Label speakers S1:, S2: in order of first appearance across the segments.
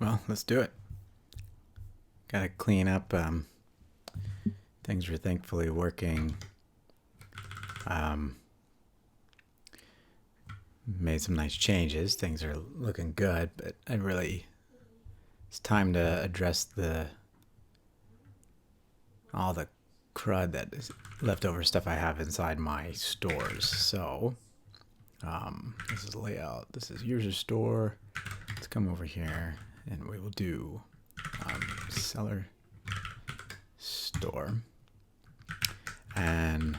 S1: Well, let's do it. Gotta clean up. Things are thankfully working. Made some nice changes. Things are looking good, but it's time to address all the crud that is leftover stuff I have inside my stores. So, this is layout. This is user store. Let's come over here and we will do seller store and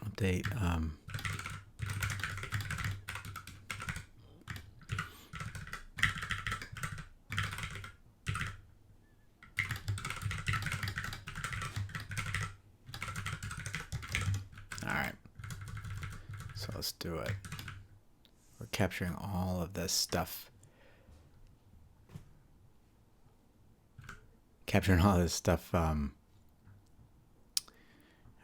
S1: update all right, so let's do it. We're capturing all of this stuff. I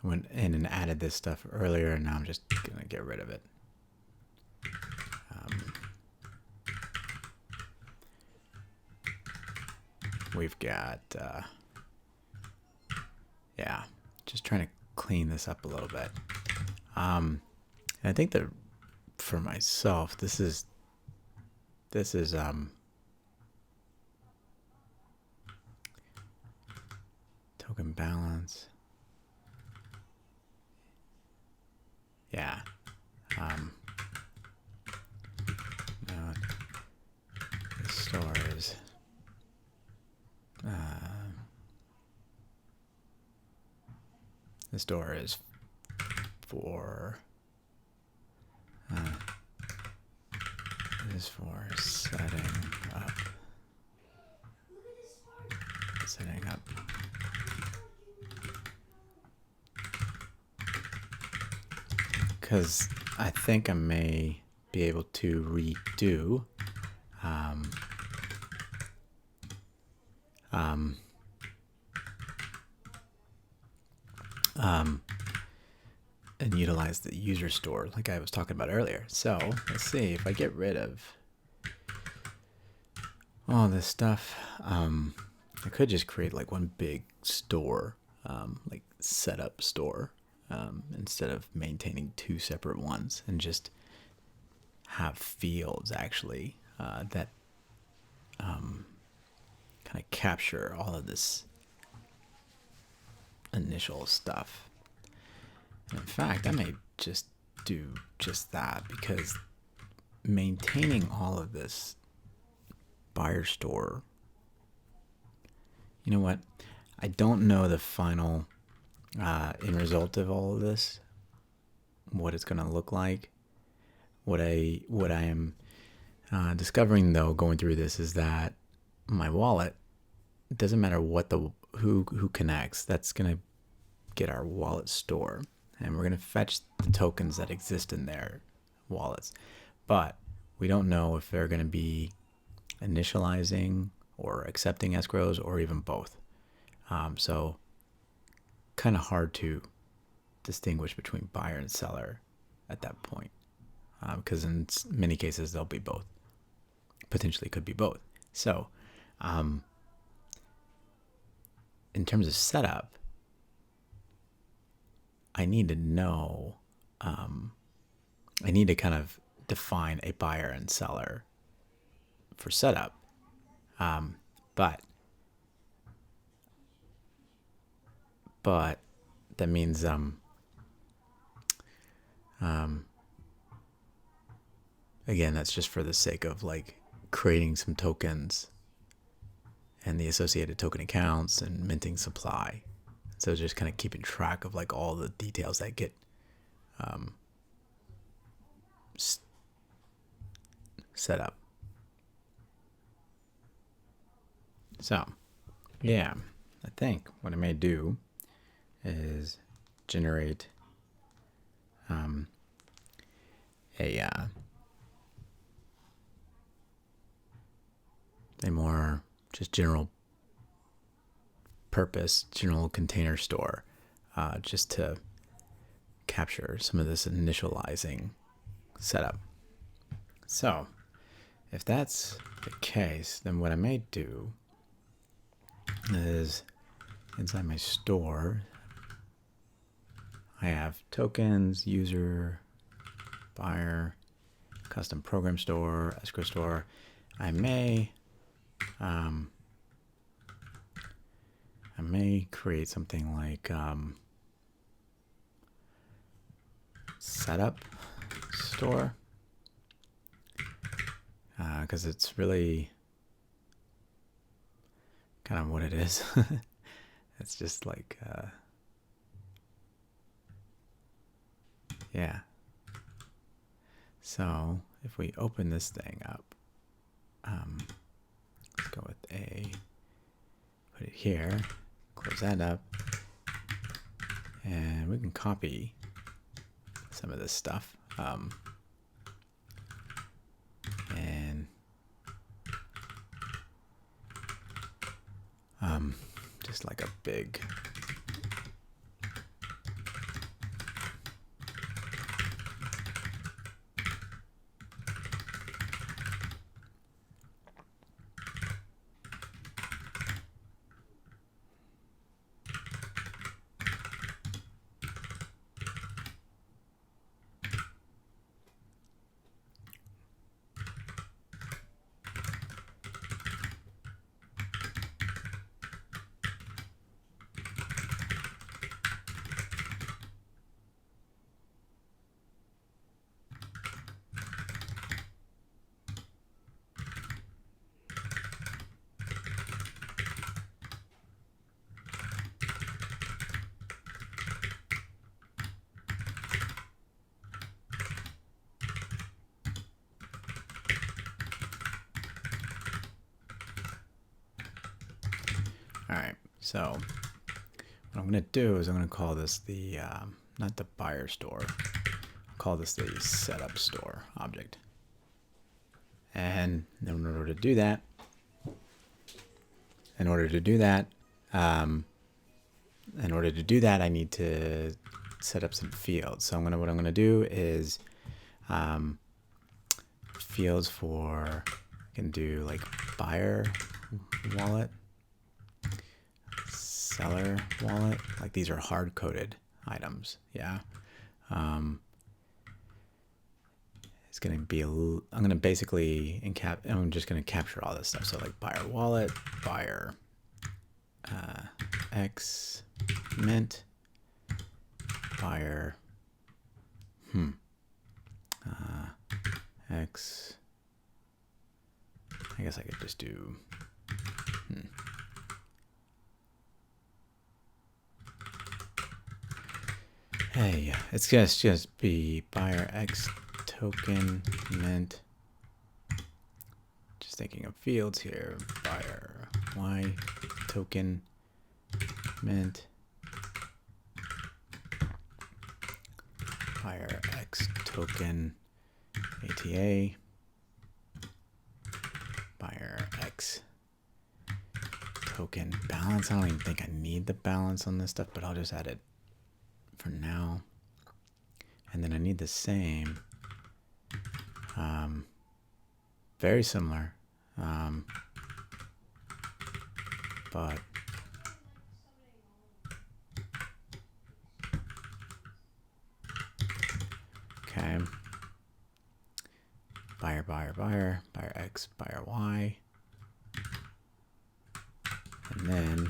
S1: went in and added this stuff earlier, and now I'm just gonna get rid of it. We've got, yeah, just trying to clean this up a little bit. And I think that for myself, this is token balance. Yeah. No, the store is this door is for setting up because I think I may be able to redo and utilize the user store like I was talking about earlier. So let's see if I get rid of all this stuff. I could just create like one big store, like setup store, instead of maintaining two separate ones, and just have fields actually that kind of capture all of this initial stuff. And in fact, I may just do just that, because maintaining all of this buyer store, you know what? I don't know the final end result of all of this, what it's going to look like. What I am discovering though, going through this, is that my wallet, it doesn't matter what who connects, that's going to get our wallet store, and we're going to fetch the tokens that exist in their wallets, but we don't know if they're going to be initializing or accepting escrows, or even both. So kind of hard to distinguish between buyer and seller at that point, because in many cases they'll be both, potentially could be both. So in terms of setup, I need to know, I need to kind of define a buyer and seller for setup. But that means, again, that's just for the sake of like creating some tokens and the associated token accounts and minting supply. So just kind of keeping track of like all the details that get set up. So yeah, I think what I may do is generate a more just general purpose, general container store, just to capture some of this initializing setup. So if that's the case, then what I may do is inside my store, I have tokens, user, buyer, custom program store, escrow store. I may create something like setup store, because it's really kind of what it is. It's just like yeah. So if we open this thing up, let's go with A, put it here, close that up, and we can copy some of this stuff. And just like a big all right. So what I'm going to do is I'm going to call this the, not the buyer store, I'll call this the setup store object. And in order to do that, I need to set up some fields. So what I'm going to do is fields for, I can do like buyer wallet, seller wallet, like these are hard-coded items. Yeah. It's going to be, I'm going to basically I'm just going to capture all this stuff. So like buyer wallet, buyer X mint, buyer X, I guess I could just do hey, it's just be buyer X token mint. Just thinking of fields here. Buyer Y token mint. Buyer X token ATA. Buyer X token balance. I don't even think I need the balance on this stuff, but I'll just add it for now. And then I need the same, very similar, but okay. Buyer, buyer, buyer, buyer X, buyer Y, and then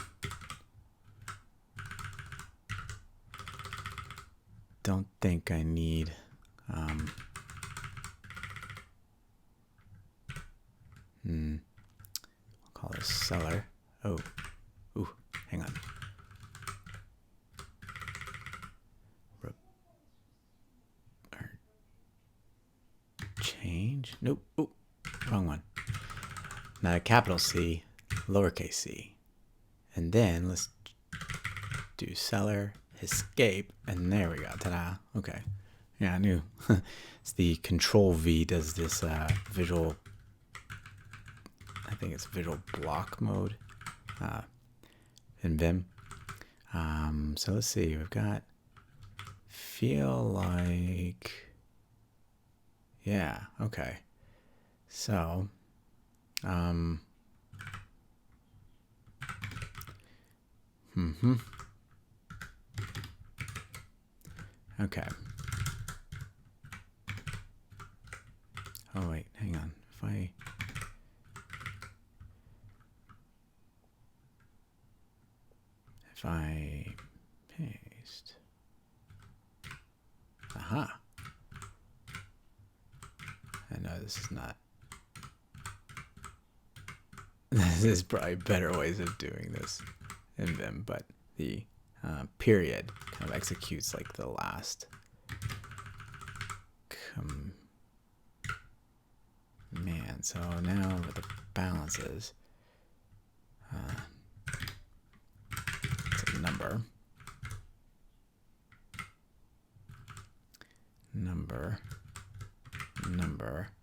S1: don't think I need I'll call this seller. Oh, ooh, hang on. Change. Nope. Oh, wrong one. Now a capital C, lowercase c, and then let's do seller. Escape, and there we go. Ta-da. Okay. Yeah, I knew. It's the Control V does this visual, I think it's visual block mode in Vim. So let's see. We've got feel like, yeah, okay. So, okay. Oh wait, hang on. If I paste, aha. I know this is not. This is probably better ways of doing this in Vim, but the period kind of executes like the last command. So now with the balances, it's a number,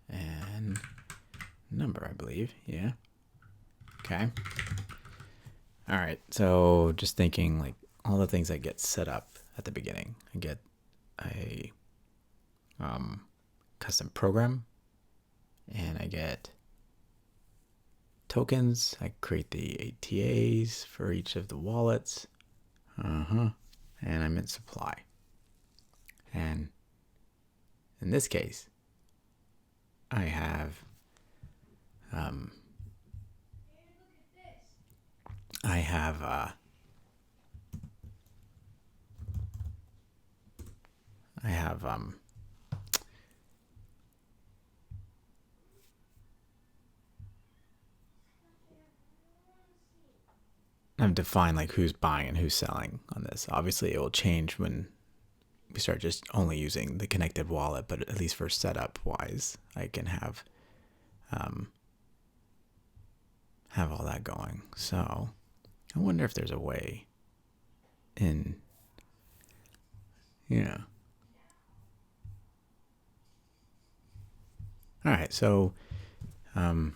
S1: and number, I believe. Yeah. Okay. All right. So just thinking like all the things that get set up at the beginning. I get a custom program, and I get tokens. I create the ATAs for each of the wallets. And I'm in supply. And in this case, I have I've defined like who's buying and who's selling on this. Obviously, it will change when we start just only using the connected wallet, but at least for setup wise, I can have all that going. So I wonder if there's a way in, yeah. All right, so trying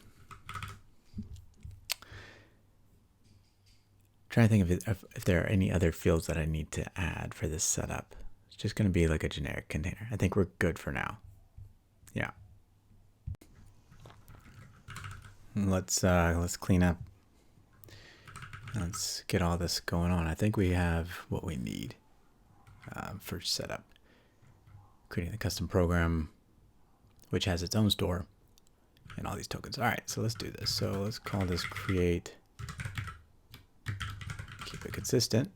S1: to think if there are any other fields that I need to add for this setup. It's just going to be like a generic container. I think we're good for now. Yeah. Let's clean up. Let's get all this going on. I think we have what we need for setup. Creating the custom program, which has its own store and all these tokens. All right, so let's do this. So let's call this create. Keep it consistent.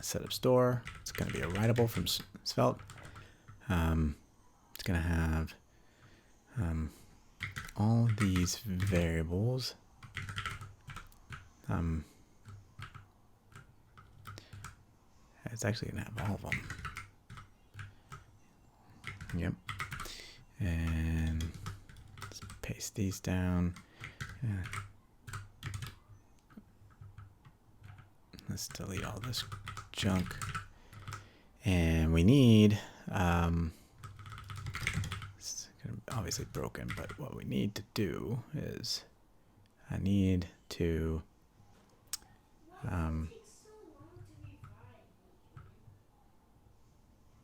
S1: Setup store. It's going to be a writable from Svelte. It's going to have all these variables. It's actually going to have all of them. Yep. And let's paste these down. Yeah. Let's delete all this junk. And we need, it's obviously broken, but what we need to do is I need to,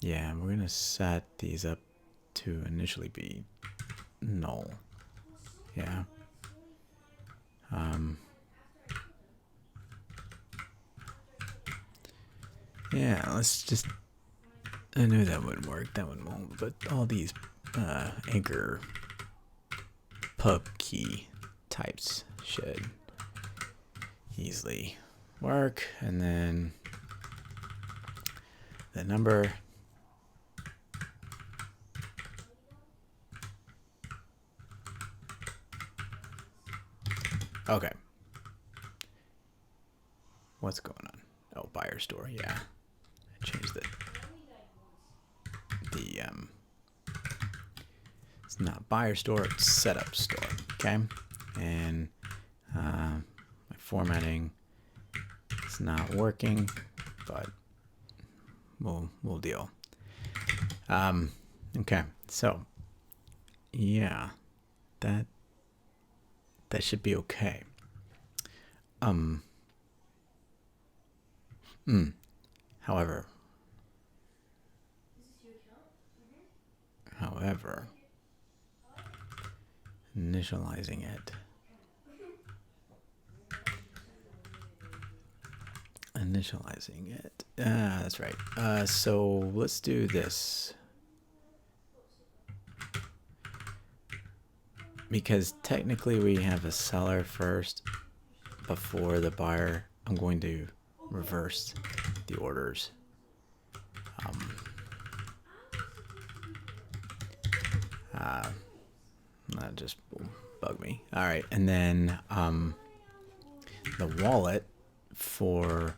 S1: yeah, we're going to set these up to initially be null. Yeah. Yeah, let's just, I knew that wouldn't work, that one won't, but all these anchor pub key types should easily work. And then the number, okay. What's going on? Oh, buyer store, yeah. I changed the it's not buyer store, it's setup store, okay? And my formatting is not working, but we'll deal. Okay, so yeah, that should be okay. However, initializing it. That's right. So let's do this. Because technically we have a seller first before the buyer. I'm going to reverse the orders. That just will bug me. All right, and then the wallet for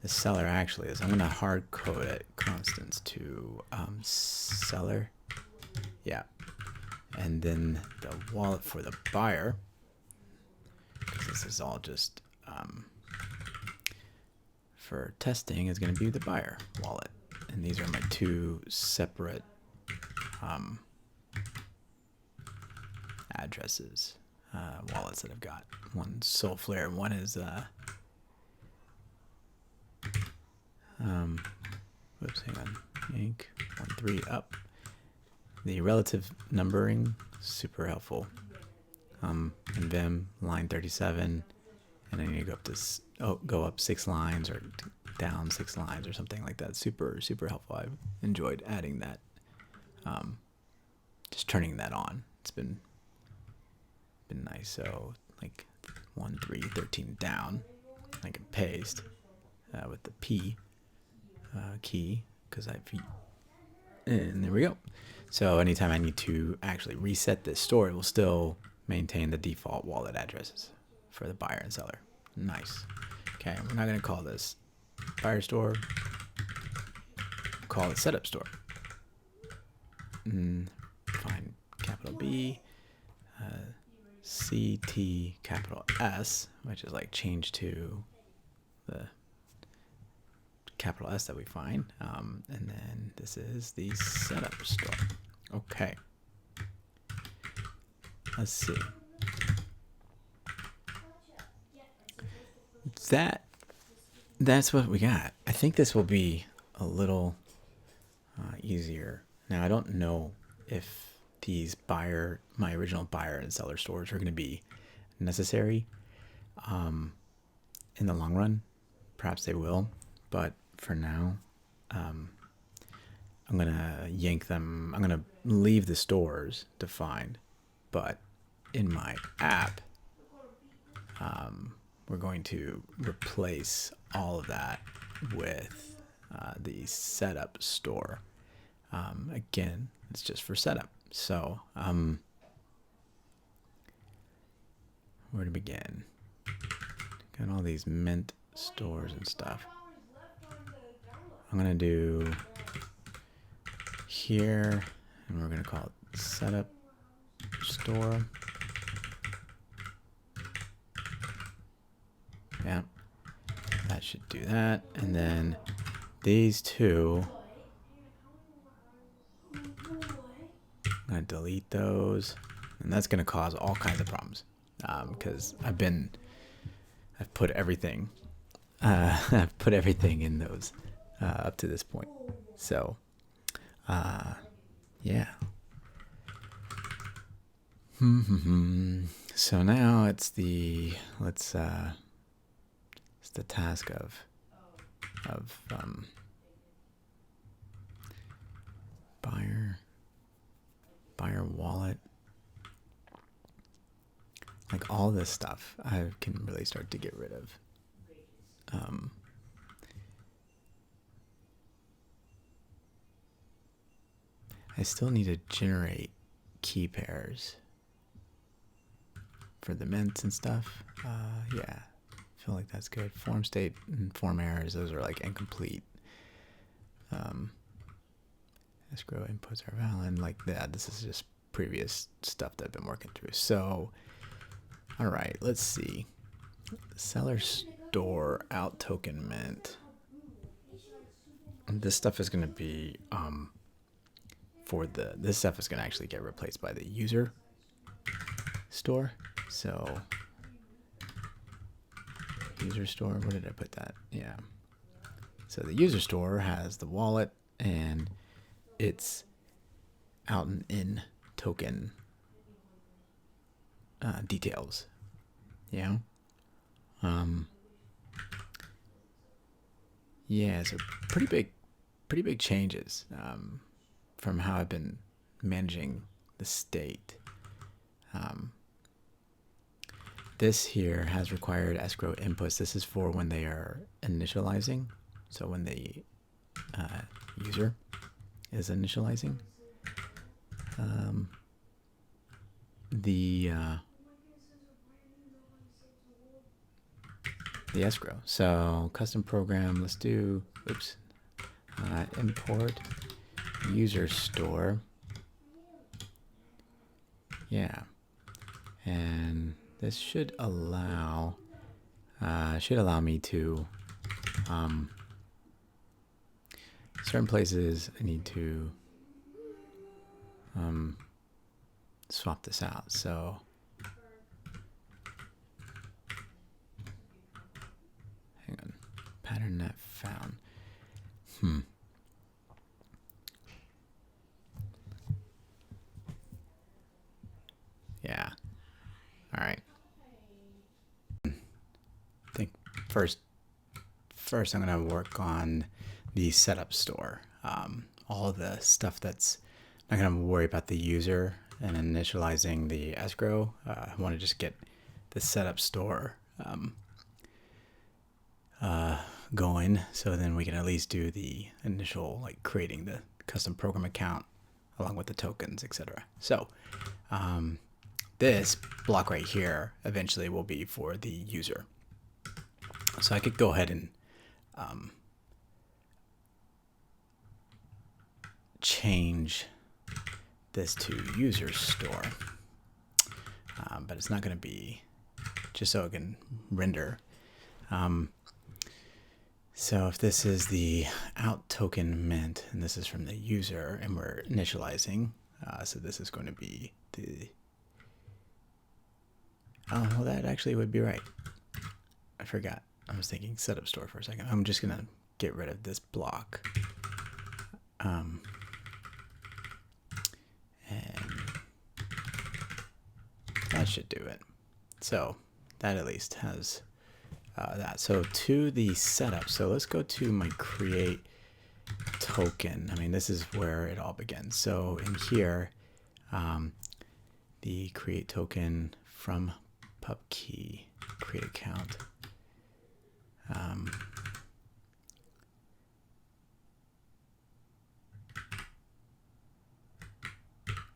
S1: the seller actually is, I'm going to hard code it constants to seller. Yeah. And then the wallet for the buyer, because this is all just for testing, is going to be the buyer wallet. And these are my two separate addresses, wallets that I've got. One's Soulflare, and one is whoops, hang on, yank 1-3 up. The relative numbering, super helpful. In Vim, line 37, and then you go up to go up 6 lines or down 6 lines or something like that. Super helpful. I've enjoyed adding that. Just turning that on. It's been nice. So like 1-3 13 down, I can paste with the P key because and there we go. So anytime I need to actually reset this store, it will still maintain the default wallet addresses for the buyer and seller. Nice. Okay, we're not going to call this buyer store. Call it setup store. Fine, capital B, CT capital S, which is like change to the capital S that we find, and then this is the setup store. Okay, let's see. That's what we got. I think this will be a little easier. Now I don't know if these my original buyer and seller stores are going to be necessary in the long run. Perhaps they will, but for now, I'm going to yank them. I'm going to leave the stores defined, but in my app, we're going to replace all of that with the setup store. Again, it's just for setup. So, where to begin? Got all these mint stores and stuff. I'm going to do here, and we're going to call it setup store. Yeah, that should do that. And then these two, I'm going to delete those. And that's going to cause all kinds of problems because I've put everything in those up to this point. So, yeah. So now it's the task of buyer wallet. Like all this stuff I can really start to get rid of. I still need to generate key pairs for the mints and stuff. Yeah, I feel like that's good. Form state and form errors, those are like incomplete. Escrow inputs are valid, like that. This is just previous stuff that I've been working through. So, all right, let's see. Seller store out token mint. This stuff is going to be this stuff is going to actually get replaced by the user store. So user store, where did I put that? Yeah. So the user store has the wallet and its out and in token details. Yeah. Yeah, so pretty big changes from how I've been managing the state. This here has required escrow inputs. This is for when they are initializing. So when the user is initializing. The escrow. So custom program, let's do, import user store. Yeah. And this should allow me to, certain places I need to swap this out. So hang on, pattern net found. Yeah. All right. I think first I'm gonna work on the setup store. All the stuff that's not gonna worry about the user and initializing the escrow. I want to just get the setup store going, so then we can at least do the initial, like creating the custom program account along with the tokens, etc. So this block right here eventually will be for the user. So I could go ahead and change this to user store, but it's not going to be, just so it can render. So if this is the out token mint and this is from the user and we're initializing, so this is going to be the, oh, well, that actually would be right. I forgot. I was thinking setup store for a second. I'm just going to get rid of this block. And that should do it. So that at least has that. So to the setup, so let's go to my create token. I mean, this is where it all begins. So in here, the create token from pub key, create account.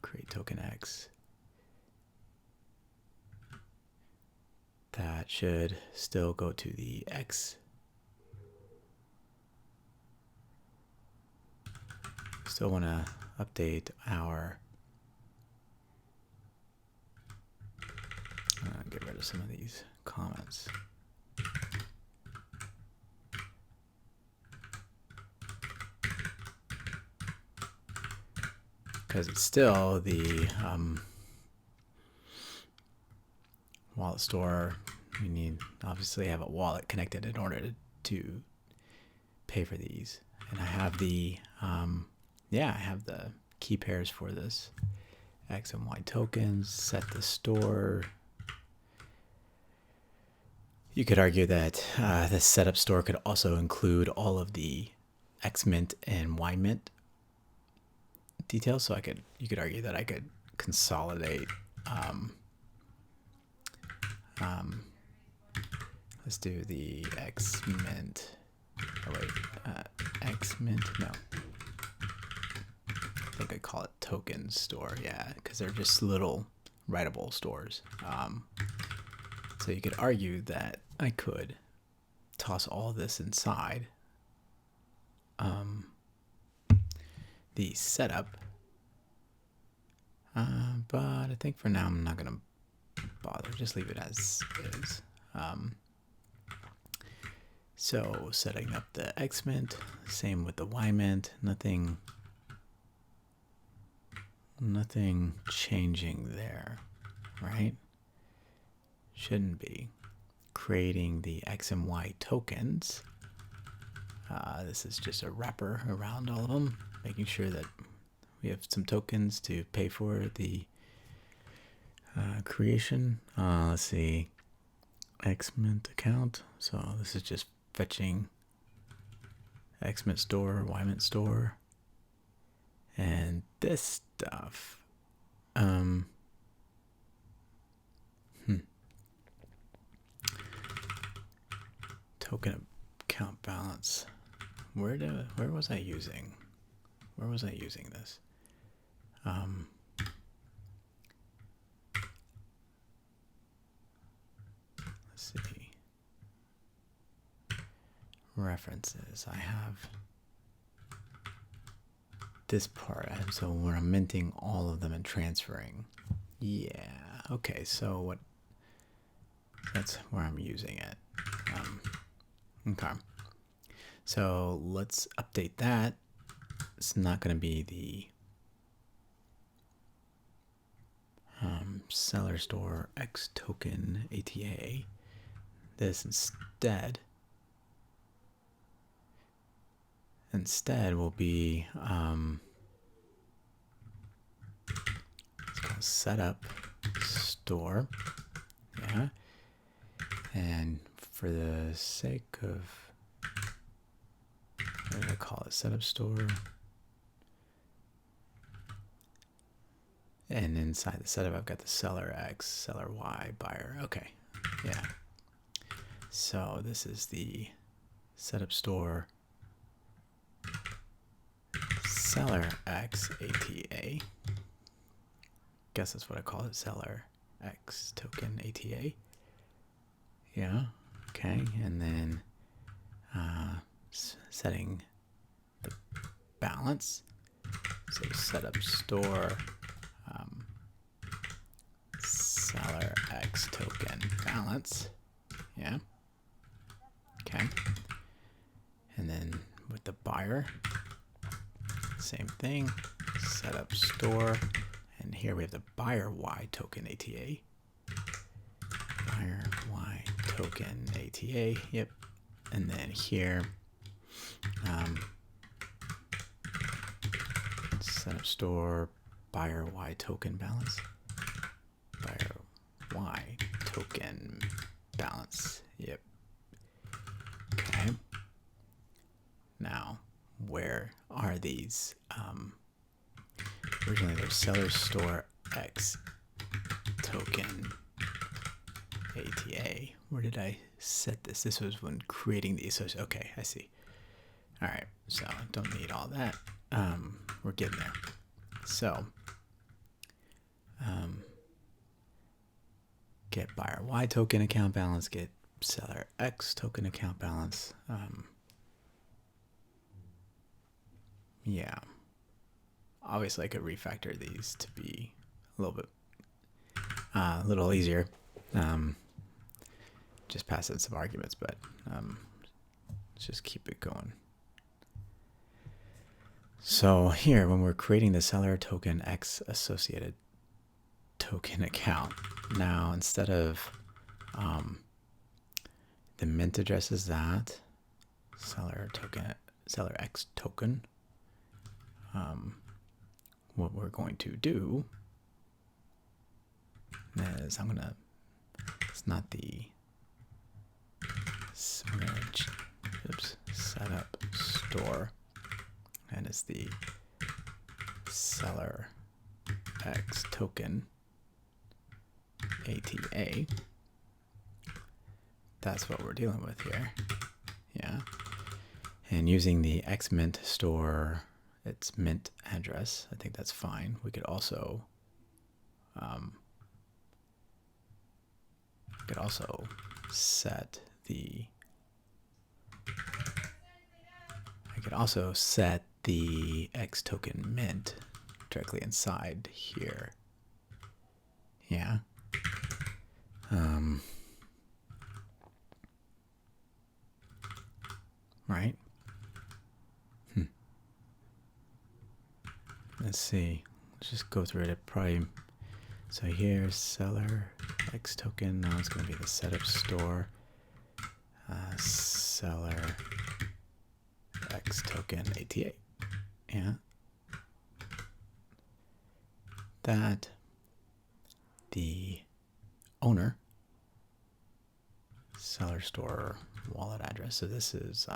S1: Create token X. That should still go to the X. Still want to update our, get rid of some of these comments. Because it's still the wallet store. We need obviously have a wallet connected in order to pay for these. And I have the I have the key pairs for this X and Y tokens. Set the store. You could argue that the setup store could also include all of the X mint and Y mint details. So you could argue that I could consolidate. Let's do the X mint. Oh wait, X mint. No, I think I call it token store. Yeah, because they're just little writable stores. So you could argue that I could toss all this inside the setup, but I think for now I'm not gonna bother. Just leave it as is. So setting up the X mint, same with the Y mint. Nothing changing there, right? Shouldn't be. Creating the X and Y tokens. This is just a wrapper around all of them, making sure that we have some tokens to pay for the creation. Let's see, xmint account. So this is just fetching xmint store, ymint store, and this stuff. Token account balance. Where was I using? Where was I using this? Let's see. References. I have this part. So when I'm minting all of them and transferring. Yeah. Okay. So what? That's where I'm using it. Okay. So let's update that. It's not going to be the seller store X token ATA. This instead will be it's called setup store. Yeah. And for the sake of, what did I call it? Setup store. And inside the setup, I've got the seller X, seller Y, buyer. Okay. Yeah. So this is the setup store seller X ATA. Guess that's what I call it. Seller X token ATA. Yeah. Okay. And then setting the balance. So setup store seller X token balance. Yeah. Okay. And then with the buyer, same thing. Setup store. And here we have the buyer Y token ATA. Buyer Y token ATA. Yep. And then here, setup store buyer Y token balance. Buyer Y token balance. Yep. Okay. Now, where are these? Originally, they're seller store X token ATA. Where did I set this? This was when creating the associate. Okay, I see. All right, so don't need all that. We're getting there. So, get buyer Y token account balance, get seller X token account balance. Yeah. Obviously, I could refactor these to be a little bit, a little easier. Just pass in some arguments, but let's just keep it going. So here, when we're creating the seller token X associated token account, now instead of the mint address is that seller X token, what we're going to do is it's not the, we're gonna, setup store, and it's the seller X token ATA. That's what we're dealing with here. Yeah. And using the xmint store, its mint address, I think that's fine. We could also set the X token mint directly inside here. Yeah. Right. Let's see. Let's just go through it. Probably. So here's seller X token. Now it's going to be the setup store seller X token ATA. Yeah. That the owner seller store wallet address. So this is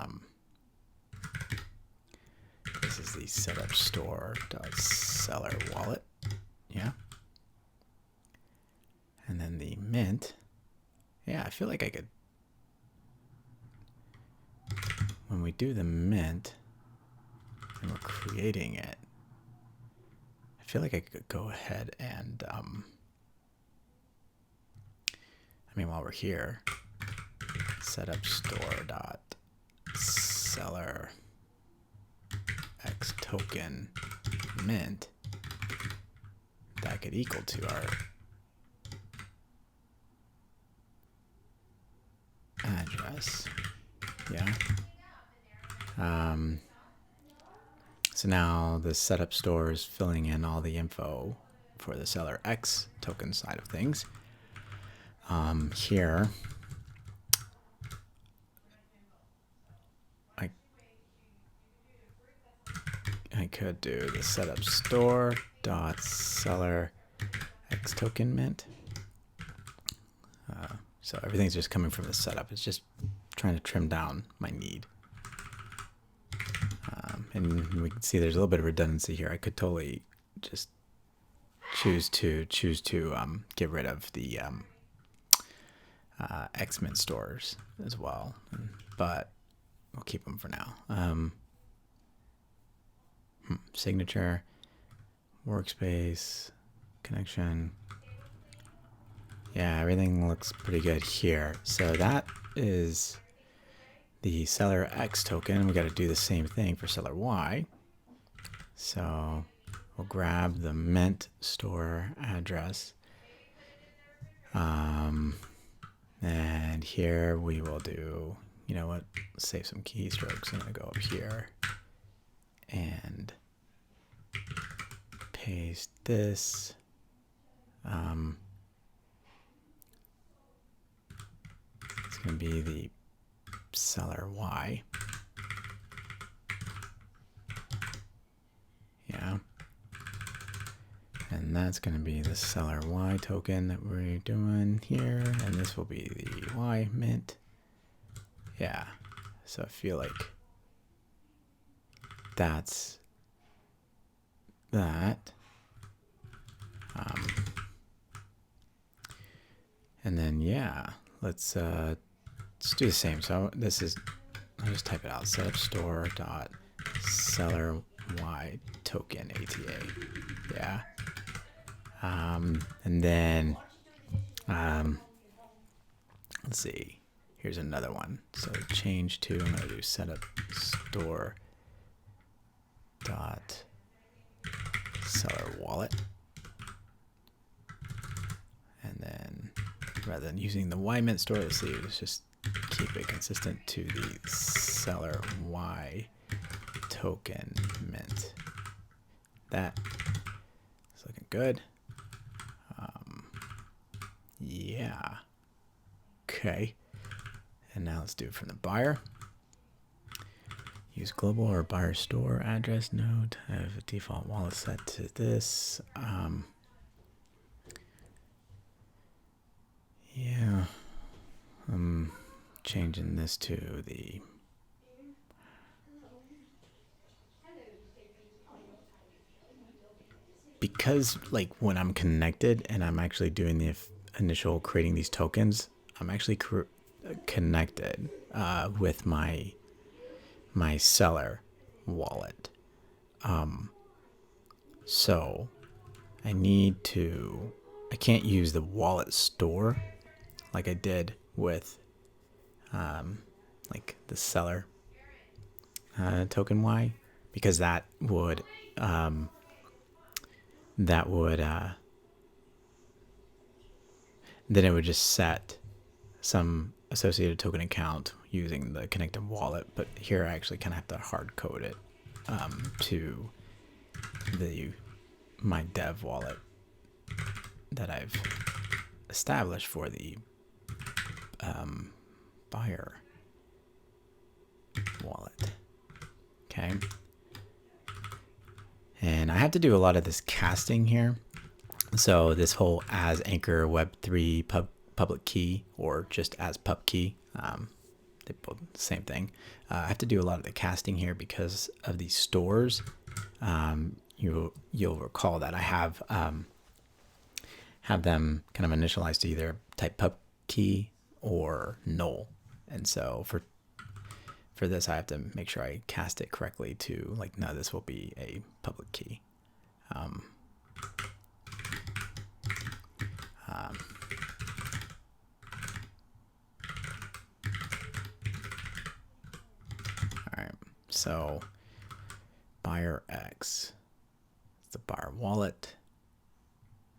S1: the setup store.seller wallet. Yeah. And then the mint. Yeah, I feel like I could, when we do the mint and we're creating it, I feel like I could go ahead and, while we're here, setup store.seller x token mint, that could equal to our address. Yeah. So now the setup store is filling in all the info for the seller X token side of things. Here, I could do the setup store dot seller X token mint. So everything's just coming from the setup. It's just trying to trim down my need. And we can see there's a little bit of redundancy here. I could totally just choose to get rid of the X-Mint stores as well, but we'll keep them for now. Signature, workspace, connection. Yeah, everything looks pretty good here. So that is the seller X token. We got to do the same thing for seller Y. So we'll grab the mint store address. And here we will do, you know what, let's save some keystrokes. I'm going to go up here and paste this. It's going to be the seller Y. Yeah. And that's going to be the seller Y token that we're doing here. And this will be the Y mint. Yeah. So I feel like that's that. And then, yeah, let's do the same. So this is, I'll just type it out. Setup store dot seller Y token ATA. Yeah. And then, let's see, here's another one. So change to, I'm going to do setup store dot seller wallet. And then rather than using the Y mint store, let's see, let's just keep it consistent to the seller Y token mint. That is looking good. Yeah. Okay. And now let's do it from the buyer. Use global or buyer store address node. I have a default wallet set to this. Yeah. I'm changing this to the because like when I'm connected and I'm actually doing the initial creating these tokens, I'm actually connected with my seller wallet. So I can't use the wallet store like I did with like the seller token Y, because that would then it would just set some associated token account using the connected wallet. But here I actually kind of have to hard code it to my dev wallet that I've established for the buyer wallet. Okay. And I have to do a lot of this casting here So this whole as anchor web3 public key, or just as pub key, they both same thing. I have to do a lot of the casting here because of these stores. You'll recall that I have them kind of initialized to either type pub key or null, and so for this I have to make sure I cast it correctly to, like, no, this will be a public key. All right, so buyer X, it's the buyer wallet,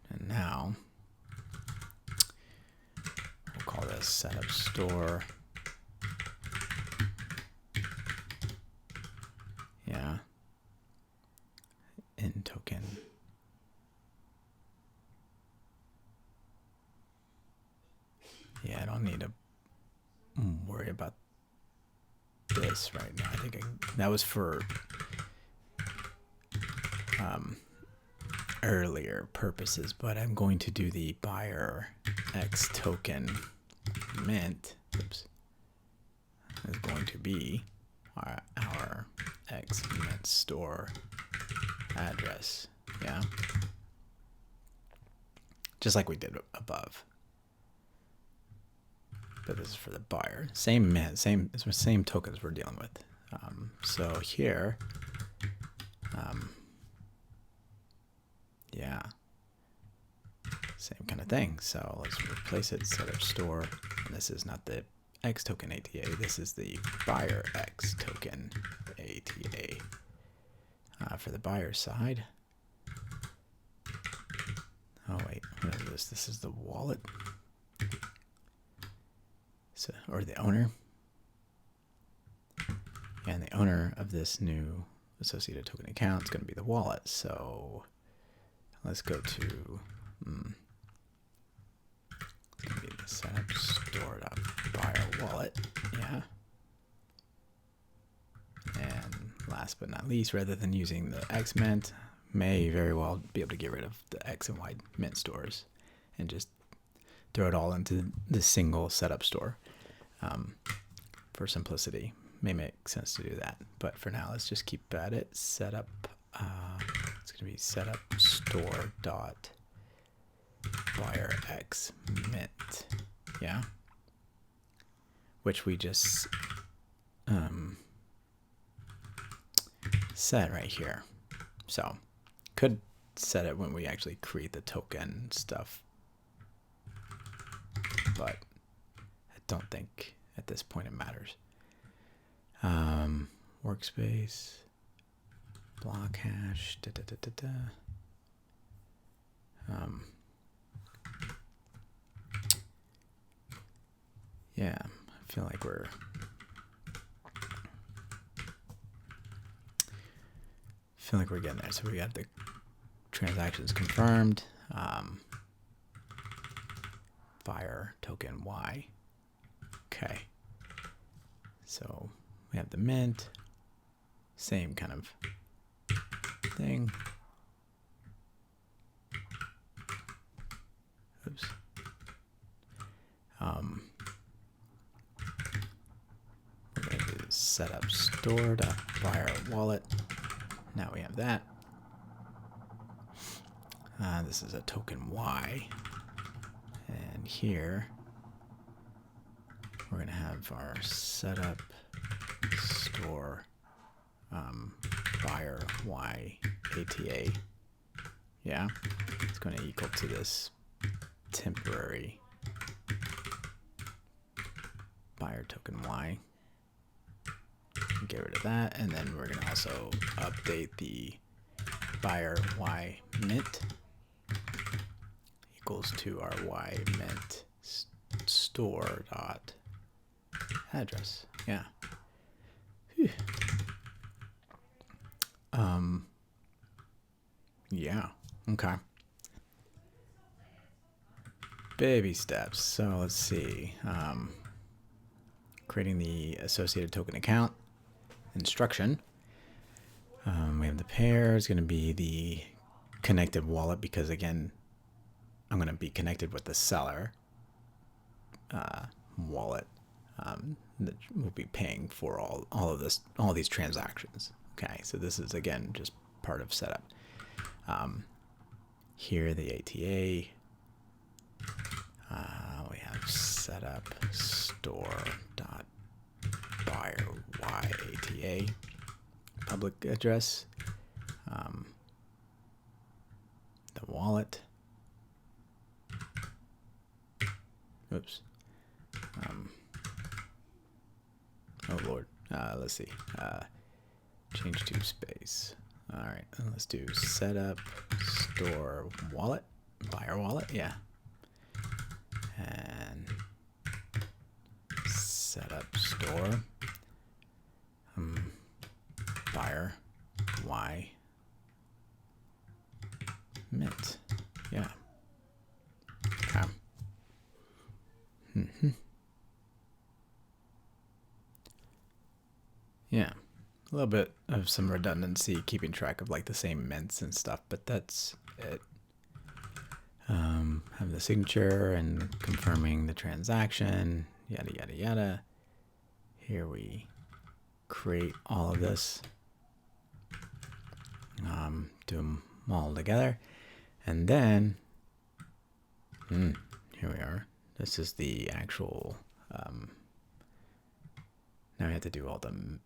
S1: and now we'll call this setup store. Yeah, in token. Yeah, I don't need to worry about this right now. I think that was for earlier purposes, but I'm going to do the buyer X token mint. Oops, is going to be our X mint store address. Yeah, just like we did above. But this is for the buyer. Same mint, same tokens we're dealing with. So here, yeah, same kind of thing. So let's replace it, setup store. And this is not the X token ATA. This is the buyer X token ATA for the buyer side. Oh wait, what is this? This is the wallet. So, or the owner. And the owner of this new associated token account is going to be the wallet. So let's go to the setup store.buyer wallet. Yeah. And last but not least, rather than using the X mint, may very well be able to get rid of the X and Y mint stores and just throw it all into the single setup store. For simplicity, may make sense to do that, but for now let's just keep at it. Setup, it's going to be setup store dot buyer X mint, yeah, which we just set right here. So could set it when we actually create the token stuff, but I don't think at this point it matters. Workspace, block hash, yeah, I feel like we're getting there. So we got the transactions confirmed. Buyer token Y. Okay. So we have the mint, same kind of thing. Oops. We're going to do setup store.buyer wallet. Now we have that. This is a token Y. And here we're going to have our setup store buyer Y ATA. Yeah, it's going to equal to this temporary buyer token Y. Get rid of that, and then we're going to also update the buyer Y mint equals to our Y mint store dot address. Yeah. Whew. Yeah. Okay. Baby steps. So let's see. Creating the associated token account instruction. We have the pair is going to be the connected wallet, because again, I'm going to be connected with the seller wallet that will be paying for all these transactions. Okay, so this is again just part of setup. Here the ATA, we have setup store dot buyer y ATA public address, the wallet. Oops. Oh Lord. Let's see. Change to space. All right. Let's do setup store wallet, buyer wallet. Yeah. And setup store buyer y mint. Yeah. Okay. Yeah, a little bit of some redundancy, keeping track of like the same mints and stuff, but that's it. Have the signature and confirming the transaction, yada, yada, yada. Here we create all of this, do them all together. And then, here we are. This is the actual, now we have to do all the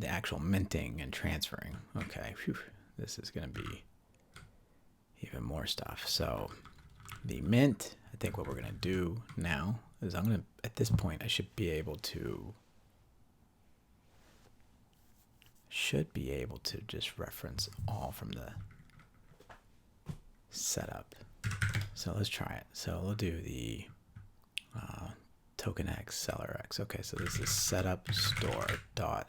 S1: actual minting and transferring. Okay, whew, this is going to be even more stuff. So the mint, I think what we're going to do now is at this point, I should be able to just reference all from the setup. So let's try it. So we'll do the token X, seller X. Okay, so this is setup store dot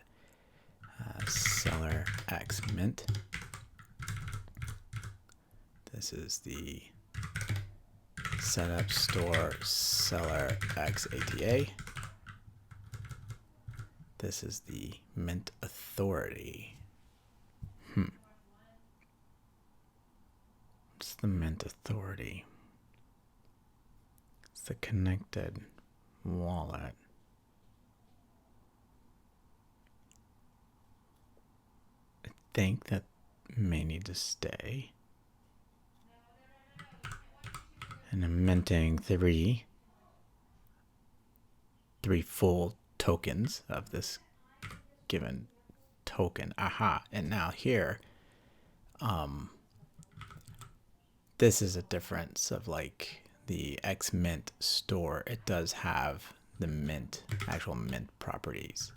S1: seller X mint. This is the setup store seller X ATA. This is the mint authority. What's the mint authority? It's the connected wallet. I think that may need to stay. And I'm minting three full tokens of this given token. Aha. And now here, this is a difference of like the X mint store. It does have the actual mint properties.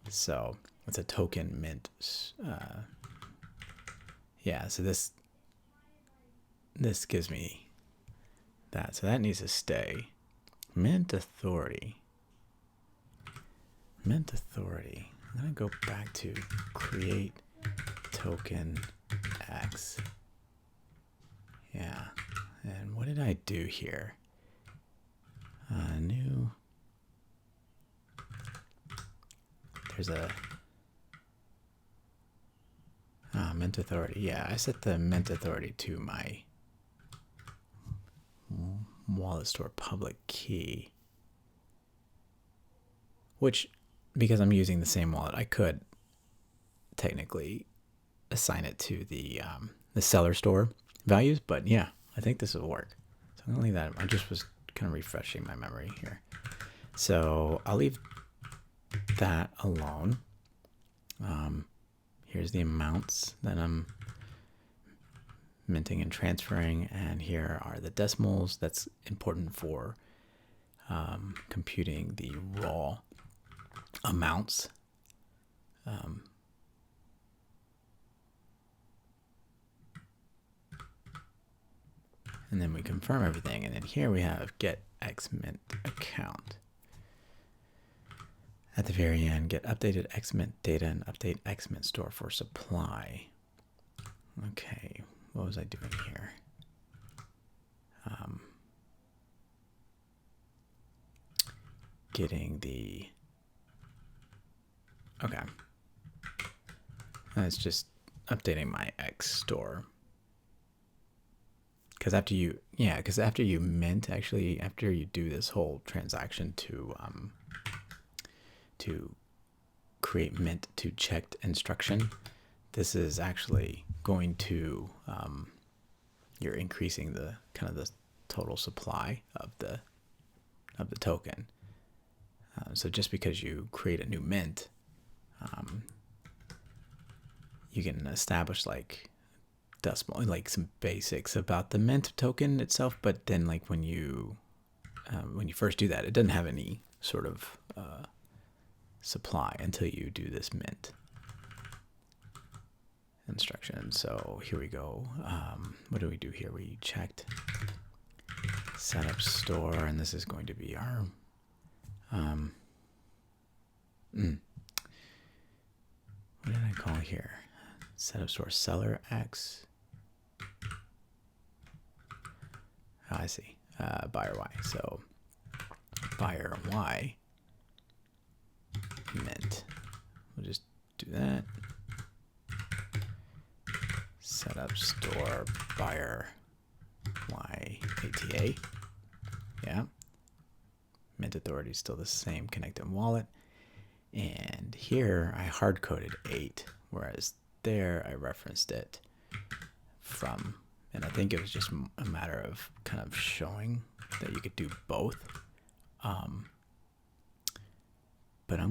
S1: So it's a token mint. Yeah, so this gives me that. So that needs to stay. Mint authority. Mint authority. I'm going to go back to create token X. Yeah. And what did I do here? New. There's a mint authority. Yeah, I set the mint authority to my wallet store public key, which, because I'm using the same wallet, I could technically assign it to the seller store values, but yeah, I think this will work. So I'm gonna leave that. I just was kind of refreshing my memory here. So I'll leave that alone. Here's the amounts that I'm minting and transferring, and here are the decimals. That's important for computing the raw amounts. And then we confirm everything, and then here we have get xmint account. At the very end, get updated xmint data and update xmint store for supply. Okay, what was I doing here? Getting the, okay. It's just updating my X store. because after you mint, actually, after you do this whole transaction to create mint to checked instruction, this is actually going to you're increasing the the total supply of the token. So just because you create a new mint, you can establish like decimal, like some basics about the mint token itself. But then, like when you first do that, it doesn't have any sort of supply until you do this mint instruction. So here we go. What do we do here? We checked setup store, and this is going to be our what did I call here? Setup store seller X. Oh, I see. Buyer Y. So buyer Y mint. We'll just do that. Setup store buyer Y ATA. Yeah. Mint authority is still the same. Connected wallet. And here I hard coded 8, whereas there I referenced it from, and I think it was just a matter of kind of showing that you could do both. But I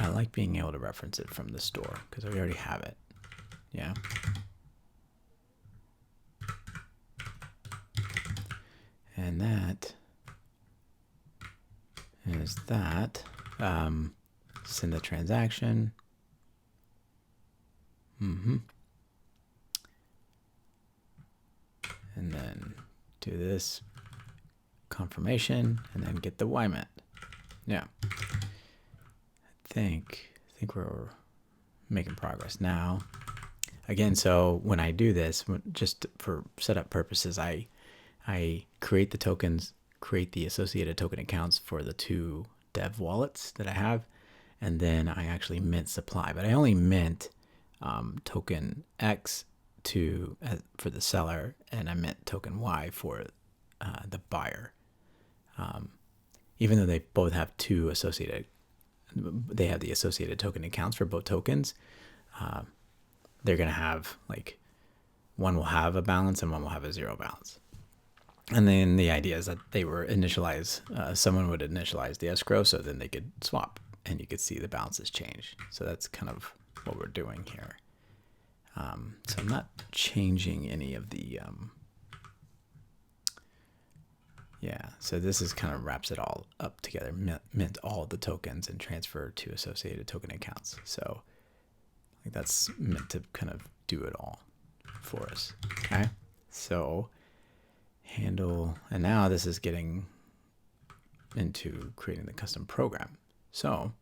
S1: like being able to reference it from the store because we already have it. Yeah. And that is that. Send the transaction. And then do this confirmation and then get the Y mint. Yeah. I think we're making progress now. Again, so when I do this, just for setup purposes, I create the tokens, create the associated token accounts for the 2 dev wallets that I have, and then I actually mint supply. But I only mint token X for the seller, and I mint token Y for the buyer. Even though they both have they have the associated token accounts for both tokens, they're going to have like one will have a balance and one will have a 0 balance. And then the idea is that they were someone would initialize the escrow, so then they could swap and you could see the balances change. So that's kind of what we're doing here. So I'm not changing any of the, so this is kind of wraps it all up together, mint all of the tokens and transfer to associated token accounts. So like that's meant to kind of do it all for us. Okay. So handle, and now this is getting into creating the custom program. So,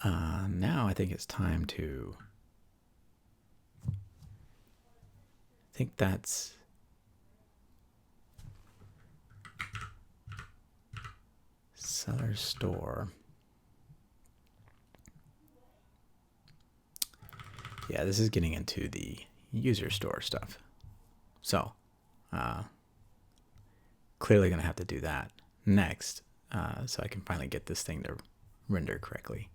S1: now I think it's time to, I think that's seller store. Yeah, this is getting into the user store stuff. So, clearly going to have to do that next, so I can finally get this thing to render correctly.